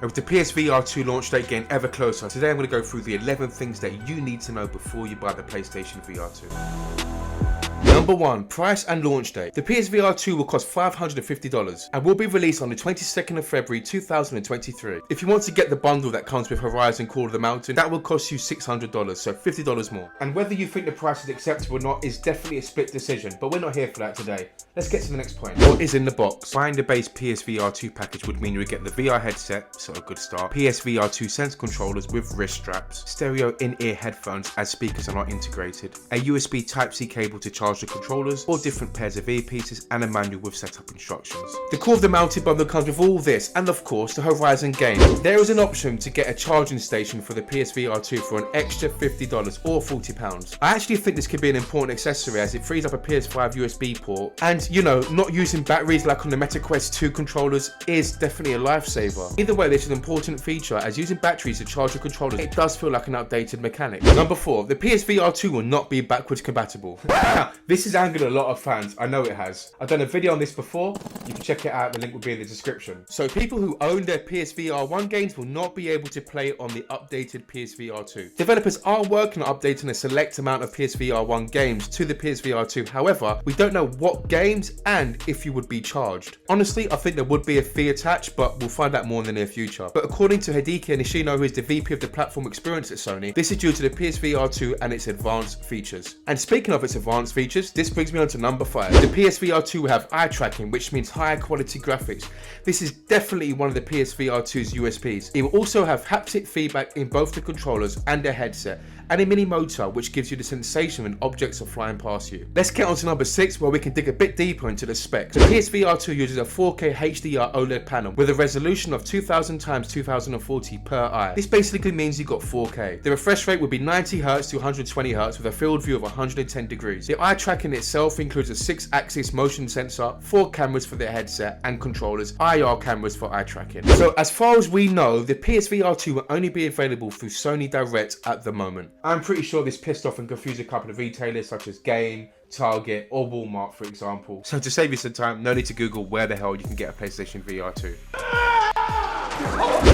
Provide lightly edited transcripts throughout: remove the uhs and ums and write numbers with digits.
And with the PSVR 2 launch date getting ever closer, today I'm going to go through the 11 things that you need to know before you buy the PlayStation VR 2. Number 1. Price and launch date. The PSVR 2 will cost $550 and will be released on the 22nd of February 2023. If you want to get the bundle that comes with Horizon Call of the Mountain, that will cost you $600, so $50 more. And whether you think the price is acceptable or not is definitely a split decision, but we're not here for that today. Let's get to the next point. What is in the box? Buying the base PSVR 2 package would mean you would get the VR headset, so a good start, PSVR 2 Sense controllers with wrist straps, stereo in-ear headphones as speakers are not integrated, a USB Type-C cable to charge the controllers, or different pairs of earpieces and a manual with setup instructions. The Call of the Mountain bundle comes with all this and of course the Horizon game. There is an option to get a charging station for the PSVR 2 for an extra $50 or £40. I actually think this could be an important accessory as it frees up a PS5 USB port, and you know, not using batteries like on the Meta Quest 2 controllers is definitely a lifesaver. Either way, this is an important feature as using batteries to charge your controllers, it does feel like an outdated mechanic. Number 4, the PSVR 2 will not be backwards compatible. Now, this has angered a lot of fans, I know it has. I've done a video on this before, you can check it out, the link will be in the description. So people who own their PSVR 1 games will not be able to play on the updated PSVR 2. Developers are working on updating a select amount of PSVR 1 games to the PSVR 2, however, we don't know what games and if you would be charged. Honestly, I think there would be a fee attached, but we'll find out more in the near future. But according to Hideki Nishino, who is the VP of the platform experience at Sony, this is due to the PSVR 2 and its advanced features. And speaking of its advanced features, this brings me on to number 5. The PSVR 2 will have eye tracking, which means higher quality graphics. This is definitely one of the PSVR 2's USPs. It will also have haptic feedback in both the controllers and the headset, and a mini motor which gives you the sensation when objects are flying past you. Let's get on to number 6 where we can dig a bit deeper into the specs. The PSVR 2 uses a 4K HDR OLED panel with a resolution of 2000 x 2040 per eye. This basically means you got 4K. The refresh rate would be 90Hz to 120Hz with a field view of 110 degrees. The eye tracking itself includes a 6-axis motion sensor, 4 cameras for the headset and controllers, IR cameras for eye tracking. So as far as we know, the PSVR 2 will only be available through Sony Direct at the moment. I'm pretty sure this pissed off and confused a couple of retailers such as Game, Target or Walmart for example. So to save you some time, no need to Google where the hell you can get a PlayStation VR 2.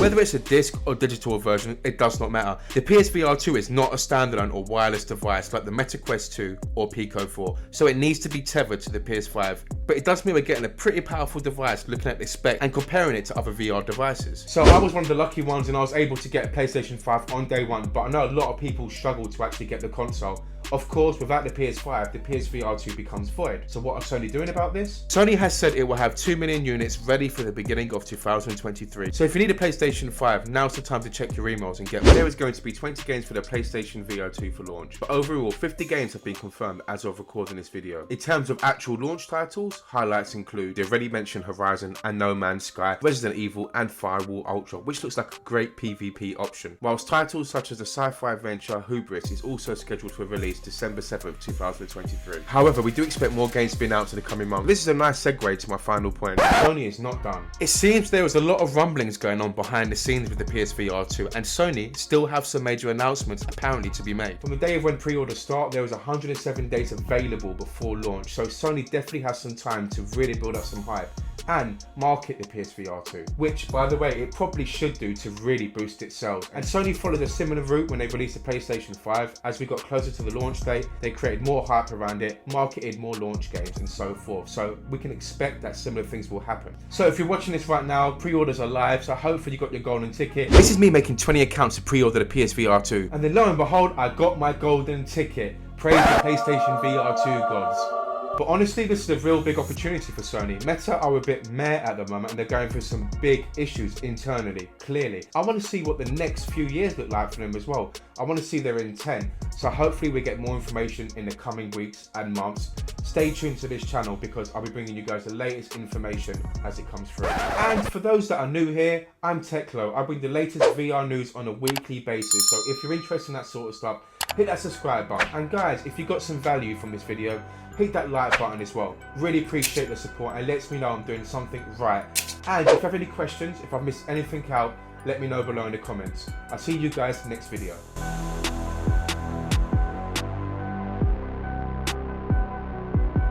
Whether it's a disc or digital version, it does not matter. The PSVR 2 is not a standalone or wireless device like the Meta Quest 2 or Pico 4, so it needs to be tethered to the PS5. But it does mean we're getting a pretty powerful device looking at the spec and comparing it to other VR devices. So I was one of the lucky ones and I was able to get a PlayStation 5 on day one, but I know a lot of people struggle to actually get the console. Of course, without the PS5, the PSVR 2 becomes void. So what are Sony doing about this? Sony has said it will have 2 million units ready for the beginning of 2023. So if you need a PlayStation 5, now's the time to check your emails and get one. There is going to be 20 games for the PlayStation VR 2 for launch. But overall, 50 games have been confirmed as of recording this video. In terms of actual launch titles, highlights include the already mentioned Horizon and No Man's Sky, Resident Evil and Firewall Ultra, which looks like a great PvP option. Whilst titles such as the sci-fi adventure Hubris is also scheduled for release December 7th, 2023. However, we do expect more games to be announced in the coming months. This is a nice segue to my final point. Sony is not done. It seems there was a lot of rumblings going on behind the scenes with the PSVR 2, and Sony still have some major announcements apparently to be made. From the day of when pre-orders start, there was 107 days available before launch, so Sony definitely has some time to really build up some hype and market the PSVR 2, which by the way it probably should do to really boost its sales. And Sony followed a similar route when they released the PlayStation 5. As we got closer to the launch date, they created more hype around it, marketed more launch games and so forth, so we can expect that similar things will happen. So if you're watching this right now, pre-orders are live, so hopefully you got your golden ticket. This is me making 20 accounts to pre-order the PSVR 2, and then lo and behold I got my golden ticket. Praise the PlayStation VR 2 gods. But honestly, this is a real big opportunity for Sony. Meta are a bit meh at the moment and they're going through some big issues internally, clearly. I want to see what the next few years look like for them as well. I want to see their intent. So hopefully we get more information in the coming weeks and months. Stay tuned to this channel because I'll be bringing you guys the latest information as it comes through. And for those that are new here, I'm Teklo. I bring the latest VR news on a weekly basis. So if you're interested in that sort of stuff, hit that subscribe button. And guys, if you got some value from this video, hit that like button as well. Really appreciate the support and lets me know I'm doing something right. And if you have any questions, if I've missed anything out, let me know below in the comments. I'll see you guys next video.